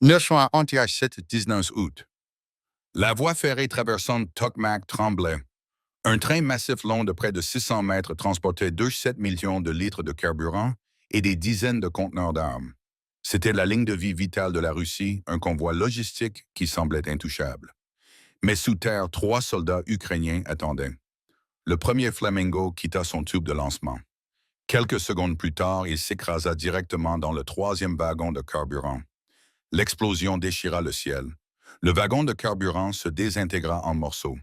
Le soir anti-7 19 août. La voie ferrée traversant Tokmak tremblait. Un train massif long de près de 600 mètres transportait 2,7 millions de litres de carburant et des dizaines de conteneurs d'armes. C'était la ligne de vie vitale de la Russie, un convoi logistique qui semblait intouchable. Mais sous terre, 3 soldats ukrainiens attendaient. Le premier Flamingo quitta son tube de lancement. Quelques secondes plus tard, il s'écrasa directement dans le troisième wagon de carburant. L'explosion déchira le ciel. Le wagon de carburant se désintégra en morceaux.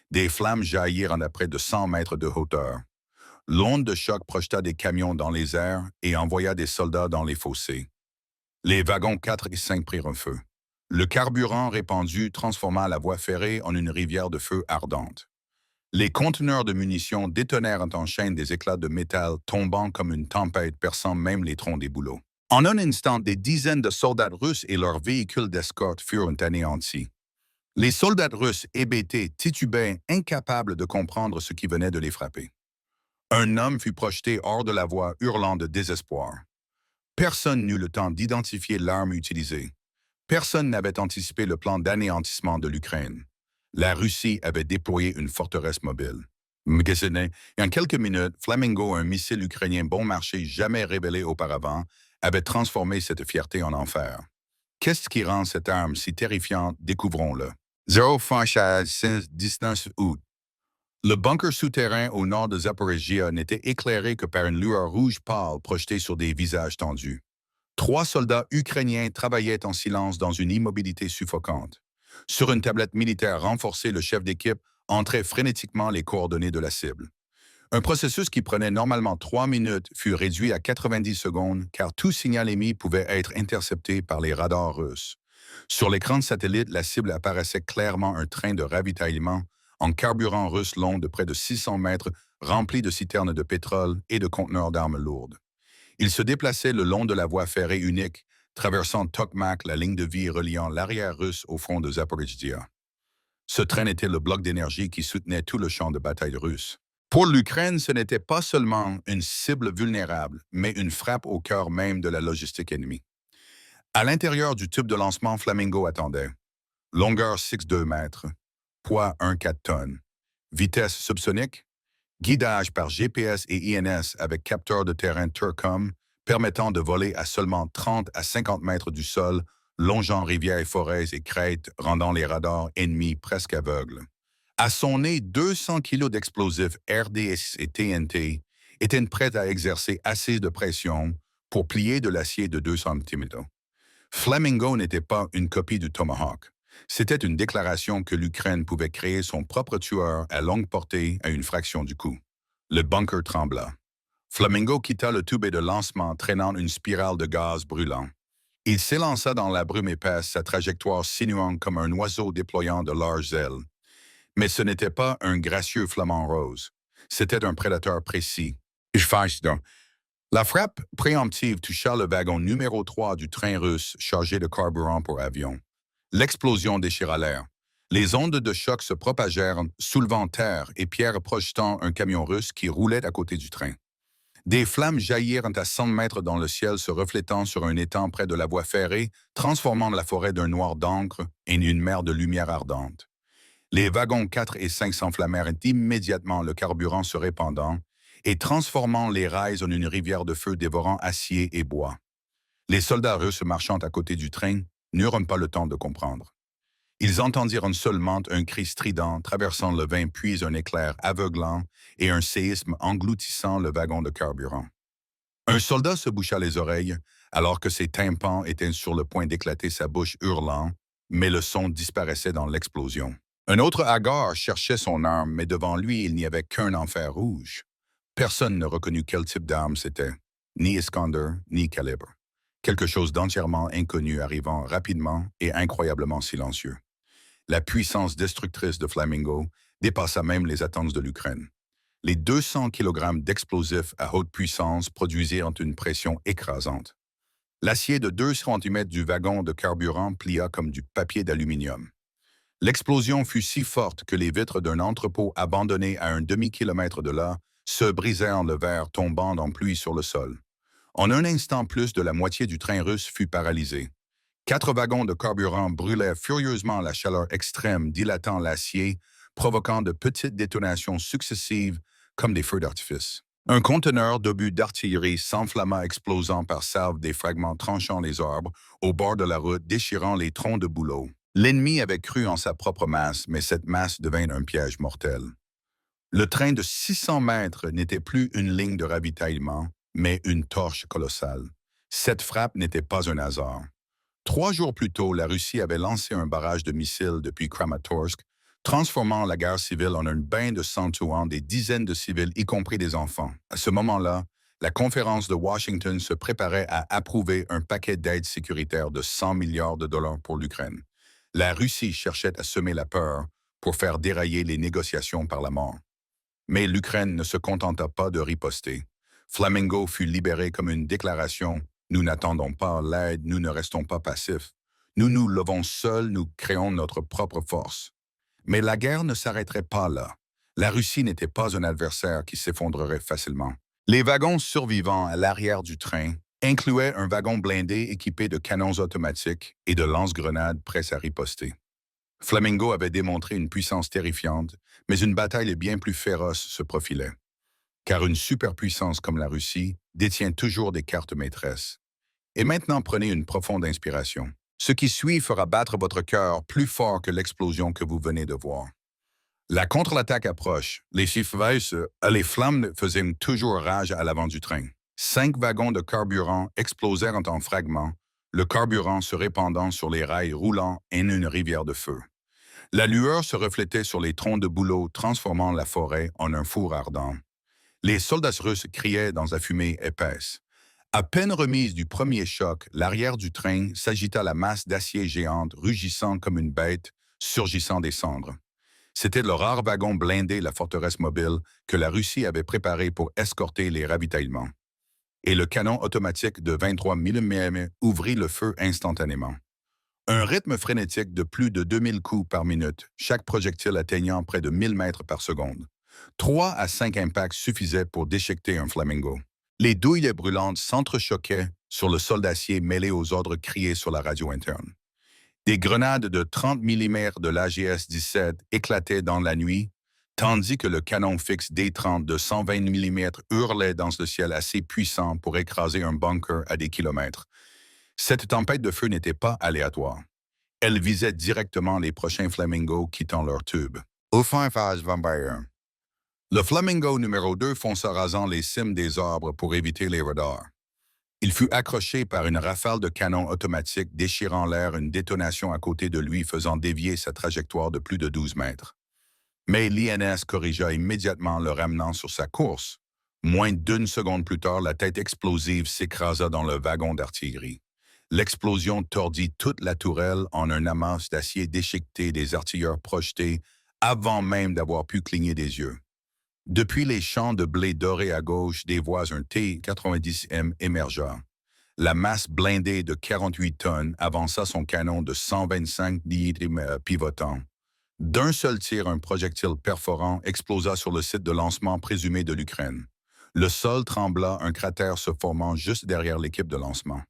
Des flammes jaillirent à près de 100 mètres de hauteur. L'onde de choc projeta des camions dans les airs et envoya des soldats dans les fossés. Les wagons 4 et 5 prirent feu. Le carburant répandu transforma la voie ferrée en une rivière de feu ardente. Les conteneurs de munitions détonèrent en chaîne des éclats de métal tombant comme une tempête perçant même les troncs des bouleaux. En un instant, des dizaines de soldats russes et leurs véhicules d'escorte furent anéantis. Les soldats russes hébétés titubaient, incapables de comprendre ce qui venait de les frapper. Un homme fut projeté hors de la voie, hurlant de désespoir. Personne n'eut le temps d'identifier l'arme utilisée. Personne n'avait anticipé le plan d'anéantissement de l'Ukraine. La Russie avait déployé une forteresse mobile. En quelques minutes, Flamingo, un missile ukrainien bon marché jamais révélé auparavant, avait transformé cette fierté en enfer. Qu'est-ce qui rend cette arme si terrifiante? Découvrons-le. 19 août. Le bunker souterrain au nord de Zaporizhia n'était éclairé que par une lueur rouge pâle projetée sur des visages tendus. 3 soldats ukrainiens travaillaient en silence dans une immobilité suffocante. Sur une tablette militaire renforcée, le chef d'équipe entrait frénétiquement les coordonnées de la cible. Un processus qui prenait normalement 3 minutes fut réduit à 90 secondes car tout signal émis pouvait être intercepté par les radars russes. Sur l'écran de satellite, la cible apparaissait clairement un train de ravitaillement en carburant russe long de près de 600 mètres rempli de citernes de pétrole et de conteneurs d'armes lourdes. Il se déplaçait le long de la voie ferrée unique, traversant Tokmak, la ligne de vie reliant l'arrière russe au front de Zaporizhzhia. Ce train était le bloc d'énergie qui soutenait tout le champ de bataille russe. Pour l'Ukraine, ce n'était pas seulement une cible vulnérable, mais une frappe au cœur même de la logistique ennemie. À l'intérieur du tube de lancement, Flamingo attendait. Longueur 6,2 mètres, poids 1,4 tonnes, vitesse subsonique, guidage par GPS et INS avec capteur de terrain Turcom permettant de voler à seulement 30 à 50 mètres du sol, longeant rivières et forêts et crêtes, rendant les radars ennemis presque aveugles. À son nez, 200 kg d'explosifs RDS et TNT étaient prêts à exercer assez de pression pour plier de l'acier de 2 cm. Flamingo n'était pas une copie du Tomahawk. C'était une déclaration que l'Ukraine pouvait créer son propre tueur à longue portée à une fraction du coût. Le bunker trembla. Flamingo quitta le tube de lancement traînant une spirale de gaz brûlant. Il s'élança dans la brume épaisse, sa trajectoire sinuante comme un oiseau déployant de larges ailes. Mais ce n'était pas un gracieux flamant rose. C'était un prédateur précis. La frappe préemptive toucha le wagon numéro 3 du train russe chargé de carburant pour avion. L'explosion déchira l'air. Les ondes de choc se propagèrent, soulevant terre et pierres projetant un camion russe qui roulait à côté du train. Des flammes jaillirent à 100 mètres dans le ciel se reflétant sur un étang près de la voie ferrée, transformant la forêt d'un noir d'encre et une mer de lumière ardente. Les wagons 4 et 5 s'enflammèrent immédiatement, le carburant se répandant et transformant les rails en une rivière de feu dévorant acier et bois. Les soldats russes marchant à côté du train n'eurent pas le temps de comprendre. Ils entendirent seulement un cri strident traversant le vin puis un éclair aveuglant et un séisme engloutissant le wagon de carburant. Un soldat se boucha les oreilles alors que ses tympans étaient sur le point d'éclater sa bouche hurlant, mais le son disparaissait dans l'explosion. Un autre hagard cherchait son arme, mais devant lui, il n'y avait qu'un enfer rouge. Personne ne reconnut quel type d'arme c'était, ni Iskander, ni calibre. Quelque chose d'entièrement inconnu arrivant rapidement et incroyablement silencieux. La puissance destructrice de Flamingo dépassa même les attentes de l'Ukraine. Les 200 kg d'explosifs à haute puissance produisirent une pression écrasante. L'acier de 2 cm du wagon de carburant plia comme du papier d'aluminium. L'explosion fut si forte que les vitres d'un entrepôt abandonné à un demi-kilomètre de là se brisèrent le verre tombant en pluie sur le sol. En un instant plus de la moitié du train russe fut paralysé. 4 wagons de carburant brûlaient furieusement à la chaleur extrême, dilatant l'acier, provoquant de petites détonations successives comme des feux d'artifice. Un conteneur d'obus d'artillerie s'enflamma, explosant par salve des fragments tranchant les arbres au bord de la route, déchirant les troncs de bouleaux. L'ennemi avait cru en sa propre masse, mais cette masse devint un piège mortel. Le train de 600 mètres n'était plus une ligne de ravitaillement, mais une torche colossale. Cette frappe n'était pas un hasard. 3 jours plus tôt, la Russie avait lancé un barrage de missiles depuis Kramatorsk, transformant la guerre civile en un bain de sang tuant des dizaines de civils, y compris des enfants. À ce moment-là, la conférence de Washington se préparait à approuver un paquet d'aides sécuritaires de 100 milliards de dollars pour l'Ukraine. La Russie cherchait à semer la peur pour faire dérailler les négociations par la mort. Mais l'Ukraine ne se contenta pas de riposter. Flamingo fut libéré comme une déclaration: nous n'attendons pas l'aide, nous ne restons pas passifs. Nous nous levons seuls, nous créons notre propre force. Mais la guerre ne s'arrêterait pas là. La Russie n'était pas un adversaire qui s'effondrerait facilement. Les wagons survivants à l'arrière du train incluaient un wagon blindé équipé de canons automatiques et de lance-grenades prêts à riposter. Flamingo avait démontré une puissance terrifiante, mais une bataille bien plus féroce se profilait. Car une superpuissance comme la Russie détient toujours des cartes maîtresses. Et maintenant, prenez une profonde inspiration. Ce qui suit fera battre votre cœur plus fort que l'explosion que vous venez de voir. La contre-attaque approche. Les les flammes faisaient toujours rage à l'avant du train. 5 wagons de carburant explosèrent en fragments, le carburant se répandant sur les rails roulants en une rivière de feu. La lueur se reflétait sur les troncs de bouleaux, transformant la forêt en un four ardent. Les soldats russes criaient dans la fumée épaisse. À peine remise du premier choc, l'arrière du train s'agita, la masse d'acier géante, rugissant comme une bête, surgissant des cendres. C'était le rare wagon blindé, la forteresse mobile, que la Russie avait préparé pour escorter les ravitaillements. Et le canon automatique de 23 mm ouvrit le feu instantanément. Un rythme frénétique de plus de 2000 coups par minute, chaque projectile atteignant près de 1000 mètres par seconde. 3 à 5 impacts suffisaient pour déchiqueter un Flamingo. Les douilles brûlantes s'entrechoquaient sur le sol d'acier mêlé aux ordres criés sur la radio interne. Des grenades de 30 mm de l'AGS-17 éclataient dans la nuit, tandis que le canon fixe D-30 de 120 mm hurlait dans le ciel, assez puissant pour écraser un bunker à des kilomètres. Cette tempête de feu n'était pas aléatoire. Elle visait directement les prochains Flamingos quittant leur tube. Au fin phase Vampire. Le Flamingo numéro 2 fonça rasant les cimes des arbres pour éviter les radars. Il fut accroché par une rafale de canons automatiques déchirant l'air, une détonation à côté de lui faisant dévier sa trajectoire de plus de 12 mètres. Mais l'INS corrigea immédiatement, le ramenant sur sa course. Moins d'une seconde plus tard, la tête explosive s'écrasa dans le wagon d'artillerie. L'explosion tordit toute la tourelle en un amas d'acier déchiqueté, des artilleurs projetés avant même d'avoir pu cligner des yeux. Depuis les champs de blé doré à gauche, des voies, un T-90M émergea. La masse blindée de 48 tonnes avança son canon de 125 litres pivotant. D'un seul tir, un projectile perforant explosa sur le site de lancement présumé de l'Ukraine. Le sol trembla, un cratère se formant juste derrière l'équipe de lancement.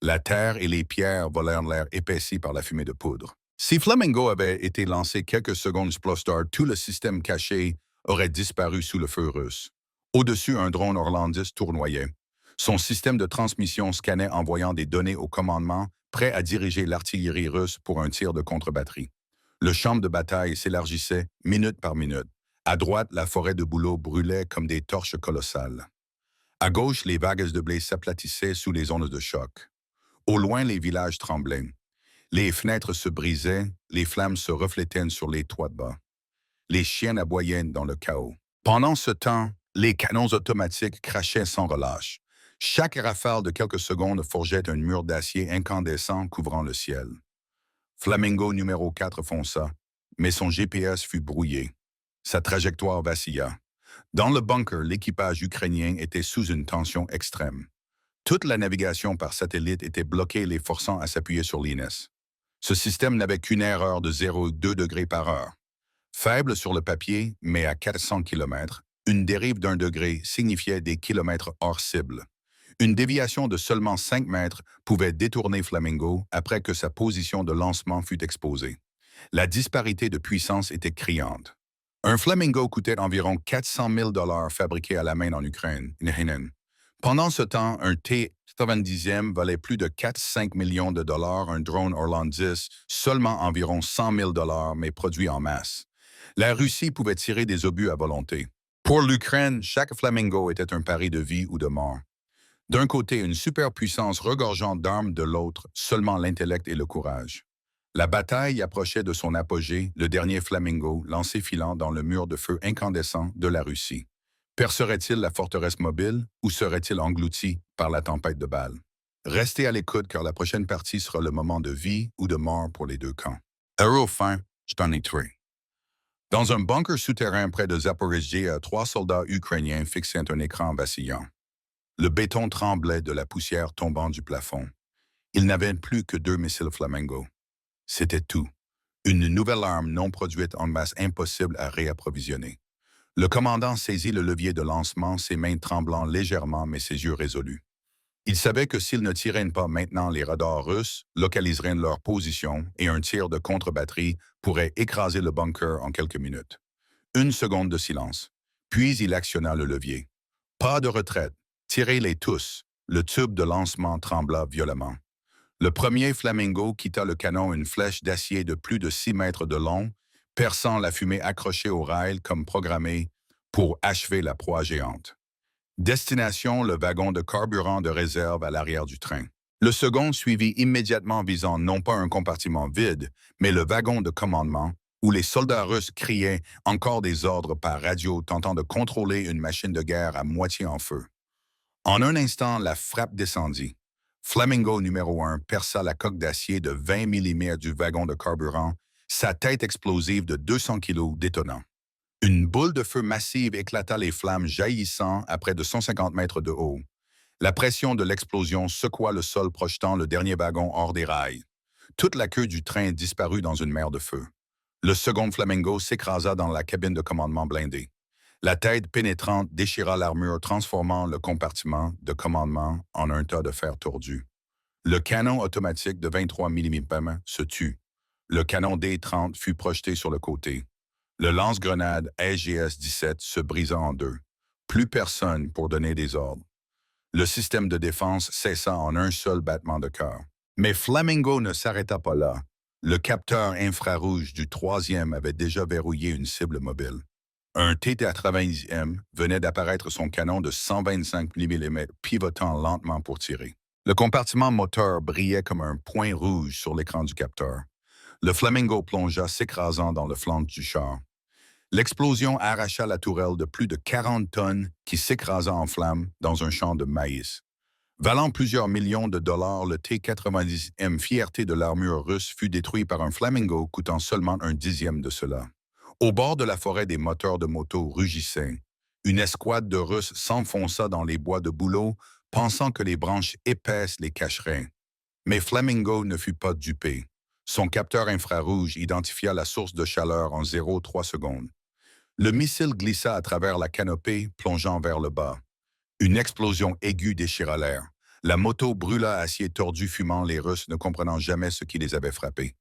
La terre et les pierres volèrent l'air épaissi par la fumée de poudre. Si Flamingo avait été lancé quelques secondes plus tard, tout le système caché aurait disparu sous le feu russe. Au-dessus, un drone Orlandis tournoyait. Son système de transmission scannait, envoyant des données au commandement, prêt à diriger l'artillerie russe pour un tir de contre-batterie. Le champ de bataille s'élargissait minute par minute. À droite, la forêt de bouleaux brûlait comme des torches colossales. À gauche, les vagues de blé s'aplatissaient sous les ondes de choc. Au loin, les villages tremblaient. Les fenêtres se brisaient, les flammes se reflétaient sur les toits de bas. Les chiens aboyaient dans le chaos. Pendant ce temps, les canons automatiques crachaient sans relâche. Chaque rafale de quelques secondes forgeait un mur d'acier incandescent couvrant le ciel. Flamingo numéro 4 fonça, mais son GPS fut brouillé. Sa trajectoire vacilla. Dans le bunker, l'équipage ukrainien était sous une tension extrême. Toute la navigation par satellite était bloquée, les forçant à s'appuyer sur l'INS. Ce système n'avait qu'une erreur de 0,2 degrés par heure. Faible sur le papier, mais à 400 km, une dérive d'1 degré signifiait des kilomètres hors cible. Une déviation de seulement 5 mètres pouvait détourner Flamingo après que sa position de lancement fut exposée. La disparité de puissance était criante. Un Flamingo coûtait environ 400 000 fabriqué à la main en Ukraine. Pendant ce temps, un T-90 valait plus de 4-5 millions de dollars, un drone Orlan 10 seulement environ 100 000 mais produit en masse. La Russie pouvait tirer des obus à volonté. Pour l'Ukraine, chaque Flamingo était un pari de vie ou de mort. D'un côté, une superpuissance regorgeante d'armes, de l'autre, seulement l'intellect et le courage. La bataille approchait de son apogée, le dernier Flamingo lancé filant dans le mur de feu incandescent de la Russie. Percerait-il la forteresse mobile ou serait-il englouti par la tempête de balles? Restez à l'écoute car la prochaine partie sera le moment de vie ou de mort pour les deux camps. Héros fin, tué. Dans un bunker souterrain près de Zaporizhzhia, 3 soldats ukrainiens fixaient un écran vacillant. Le béton tremblait de la poussière tombant du plafond. Ils n'avaient plus que 2 missiles Flamingo. C'était tout. Une nouvelle arme non produite en masse impossible à réapprovisionner. Le commandant saisit le levier de lancement, ses mains tremblant légèrement mais ses yeux résolus. Il savait que s'ils ne tiraient pas maintenant, les radars russes localiseraient leur position et un tir de contre-batterie pourrait écraser le bunker en quelques minutes. Une seconde de silence. Puis il actionna le levier. Pas de retraite. Tirez-les tous. Le tube de lancement trembla violemment. Le premier Flamingo quitta le canon une flèche d'acier de plus de 6 mètres de long, perçant la fumée accrochée au rail comme programmé pour achever la proie géante. Destination, le wagon de carburant de réserve à l'arrière du train. Le second suivit immédiatement visant non pas un compartiment vide, mais le wagon de commandement, où les soldats russes criaient encore des ordres par radio tentant de contrôler une machine de guerre à moitié en feu. En un instant, la frappe descendit. Flamingo numéro 1 perça la coque d'acier de 20 mm du wagon de carburant, sa tête explosive de 200 kg détonnant. Une boule de feu massive éclata les flammes jaillissant à près de 150 mètres de haut. La pression de l'explosion secoua le sol projetant le dernier wagon hors des rails. Toute la queue du train disparut dans une mer de feu. Le second Flamingo s'écrasa dans la cabine de commandement blindée. La tête pénétrante déchira l'armure, transformant le compartiment de commandement en un tas de fer tordu. Le canon automatique de 23 mm se tut. Le canon D-30 fut projeté sur le côté. Le lance-grenade SGS-17 se brisa en deux. Plus personne pour donner des ordres. Le système de défense cessa en un seul battement de cœur. Mais Flamingo ne s'arrêta pas là. Le capteur infrarouge du troisième avait déjà verrouillé une cible mobile. Un T-90M venait d'apparaître son canon de 125 mm pivotant lentement pour tirer. Le compartiment moteur brillait comme un point rouge sur l'écran du capteur. Le Flamingo plongea s'écrasant dans le flanc du char. L'explosion arracha la tourelle de plus de 40 tonnes qui s'écrasa en flammes dans un champ de maïs. Valant plusieurs millions de dollars, le T-90M fierté de l'armure russe fut détruit par un Flamingo coûtant seulement un dixième de cela. Au bord de la forêt, des moteurs de moto rugissaient. Une escouade de Russes s'enfonça dans les bois de bouleau, pensant que les branches épaisses les cacheraient. Mais Flamingo ne fut pas dupé. Son capteur infrarouge identifia la source de chaleur en 0,3 secondes. Le missile glissa à travers la canopée, plongeant vers le bas. Une explosion aiguë déchira l'air. La moto brûla à acier tordu fumant, les Russes ne comprenant jamais ce qui les avait frappés.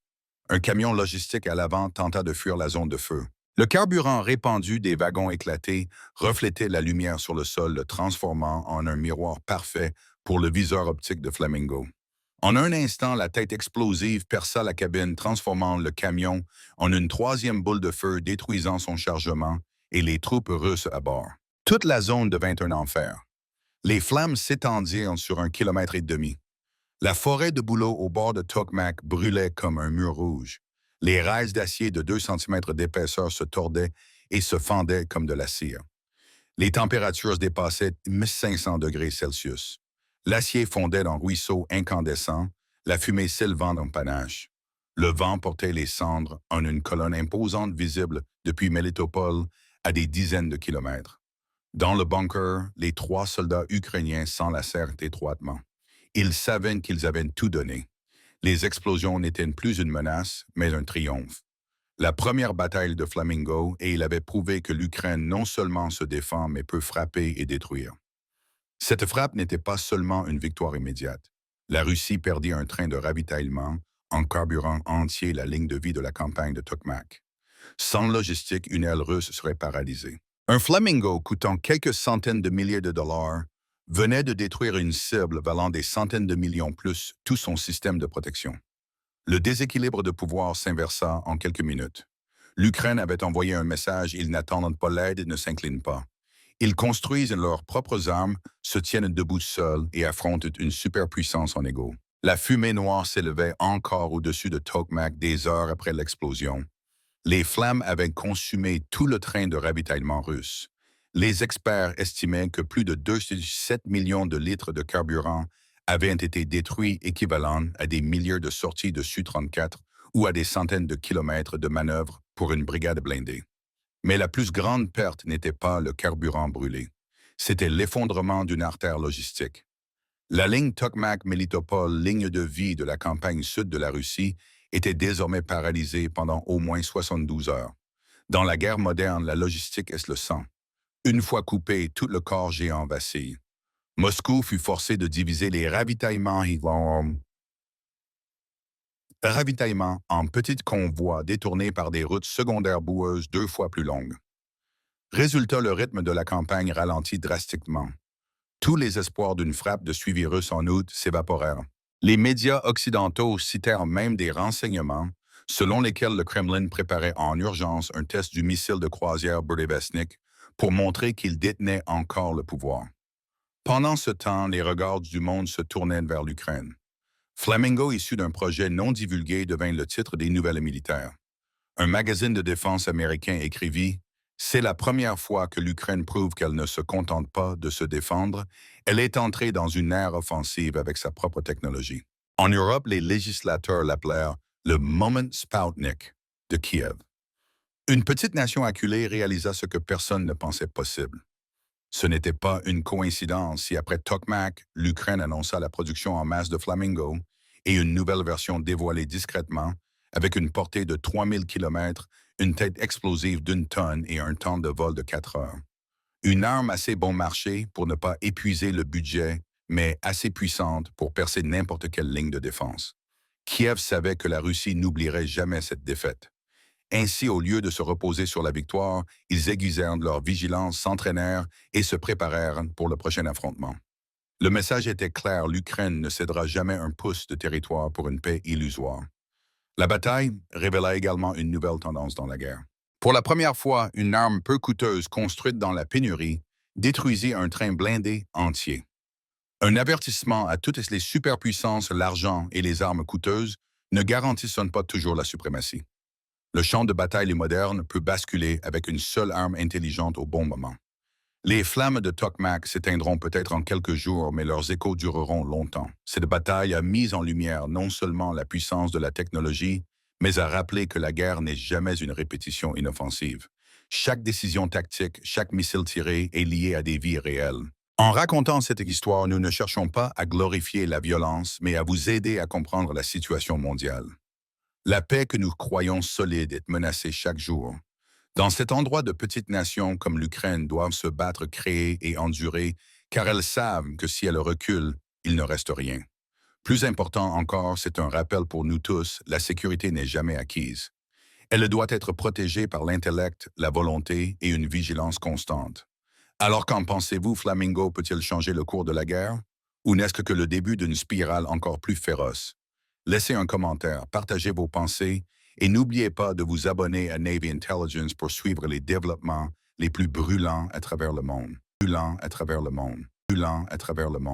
Un camion logistique à l'avant tenta de fuir la zone de feu. Le carburant répandu des wagons éclatés reflétait la lumière sur le sol, le transformant en un miroir parfait pour le viseur optique de Flamingo. En un instant, la tête explosive perça la cabine, transformant le camion en une troisième boule de feu, détruisant son chargement et les troupes russes à bord. Toute la zone devint un enfer. Les flammes s'étendirent sur 1,5 km. La forêt de bouleau au bord de Tokmak brûlait comme un mur rouge. Les rails d'acier de 2 cm d'épaisseur se tordaient et se fendaient comme de la cire. Les températures dépassaient 1500 degrés Celsius. L'acier fondait en ruisseaux incandescents, la fumée s'élevant en panache. Le vent portait les cendres en une colonne imposante visible depuis Melitopol à des dizaines de kilomètres. Dans le bunker, les 3 soldats ukrainiens s'enlacèrent étroitement. Ils savaient qu'ils avaient tout donné. Les explosions n'étaient plus une menace, mais un triomphe. La première bataille de Flamingo, et il avait prouvé que l'Ukraine non seulement se défend, mais peut frapper et détruire. Cette frappe n'était pas seulement une victoire immédiate. La Russie perdit un train de ravitaillement en carburant entier la ligne de vie de la campagne de Tokmak. Sans logistique, une aile russe serait paralysée. Un Flamingo coûtant quelques centaines de milliers de dollars venait de détruire une cible valant des centaines de millions plus tout son système de protection. Le déséquilibre de pouvoir s'inversa en quelques minutes. L'Ukraine avait envoyé un message: ils n'attendent pas l'aide, ne s'inclinent pas. Ils construisent leurs propres armes, se tiennent debout seuls et affrontent une superpuissance en égo. La fumée noire s'élevait encore au-dessus de Tokmak des heures après l'explosion. Les flammes avaient consumé tout le train de ravitaillement russe. Les experts estimaient que plus de 2,7 millions de litres de carburant avaient été détruits, équivalent à des milliers de sorties de Su-34 ou à des centaines de kilomètres de manœuvres pour une brigade blindée. Mais la plus grande perte n'était pas le carburant brûlé. C'était l'effondrement d'une artère logistique. La ligne Tokmak-Melitopol, ligne de vie de la campagne sud de la Russie, était désormais paralysée pendant au moins 72 heures. Dans la guerre moderne, la logistique est le sang. Une fois coupé, tout le corps géant vacille. Moscou fut forcé de diviser les ravitaillements en petits convois détournés par des routes secondaires boueuses 2 fois plus longues. Résultat, le rythme de la campagne ralentit drastiquement. Tous les espoirs d'une frappe de suivi russe en août s'évaporèrent. Les médias occidentaux citèrent même des renseignements selon lesquels le Kremlin préparait en urgence un test du missile de croisière Burevestnik pour montrer qu'il détenait encore le pouvoir. Pendant ce temps, les regards du monde se tournaient vers l'Ukraine. Flamingo, issu d'un projet non divulgué, devint le titre des nouvelles militaires. Un magazine de défense américain écrivit: c'est la première fois que l'Ukraine prouve qu'elle ne se contente pas de se défendre, elle est entrée dans une ère offensive avec sa propre technologie. En Europe, les législateurs l'appelèrent le Moment Sputnik de Kiev. Une petite nation acculée réalisa ce que personne ne pensait possible. Ce n'était pas une coïncidence si après Tokmak, l'Ukraine annonça la production en masse de Flamingo et une nouvelle version dévoilée discrètement avec une portée de 3000 km, une tête explosive d'1 tonne et un temps de vol de 4 heures. Une arme assez bon marché pour ne pas épuiser le budget, mais assez puissante pour percer n'importe quelle ligne de défense. Kiev savait que la Russie n'oublierait jamais cette défaite. Ainsi, au lieu de se reposer sur la victoire, ils aiguisèrent leur vigilance, s'entraînèrent et se préparèrent pour le prochain affrontement. Le message était clair: l'Ukraine ne cédera jamais un pouce de territoire pour une paix illusoire. La bataille révéla également une nouvelle tendance dans la guerre. Pour la première fois, une arme peu coûteuse construite dans la pénurie détruisit un train blindé entier. Un avertissement à toutes les superpuissances: l'argent et les armes coûteuses ne garantissent pas toujours la suprématie. Le champ de bataille moderne peut basculer avec une seule arme intelligente au bon moment. Les flammes de Tokmak s'éteindront peut-être en quelques jours, mais leurs échos dureront longtemps. Cette bataille a mis en lumière non seulement la puissance de la technologie, mais a rappelé que la guerre n'est jamais une répétition inoffensive. Chaque décision tactique, chaque missile tiré est lié à des vies réelles. En racontant cette histoire, nous ne cherchons pas à glorifier la violence, mais à vous aider à comprendre la situation mondiale. La paix que nous croyons solide est menacée chaque jour. Dans cet endroit, de petites nations comme l'Ukraine doivent se battre, créer et endurer, car elles savent que si elles reculent, il ne reste rien. Plus important encore, c'est un rappel pour nous tous: la sécurité n'est jamais acquise. Elle doit être protégée par l'intellect, la volonté et une vigilance constante. Alors qu'en pensez-vous? Flamingo peut-il changer le cours de la guerre? Ou n'est-ce que le début d'une spirale encore plus féroce? Laissez un commentaire, partagez vos pensées et n'oubliez pas de vous abonner à Navy Intelligence pour suivre les développements les plus brûlants à travers le monde. Brûlants à travers le monde. Brûlants à travers le monde.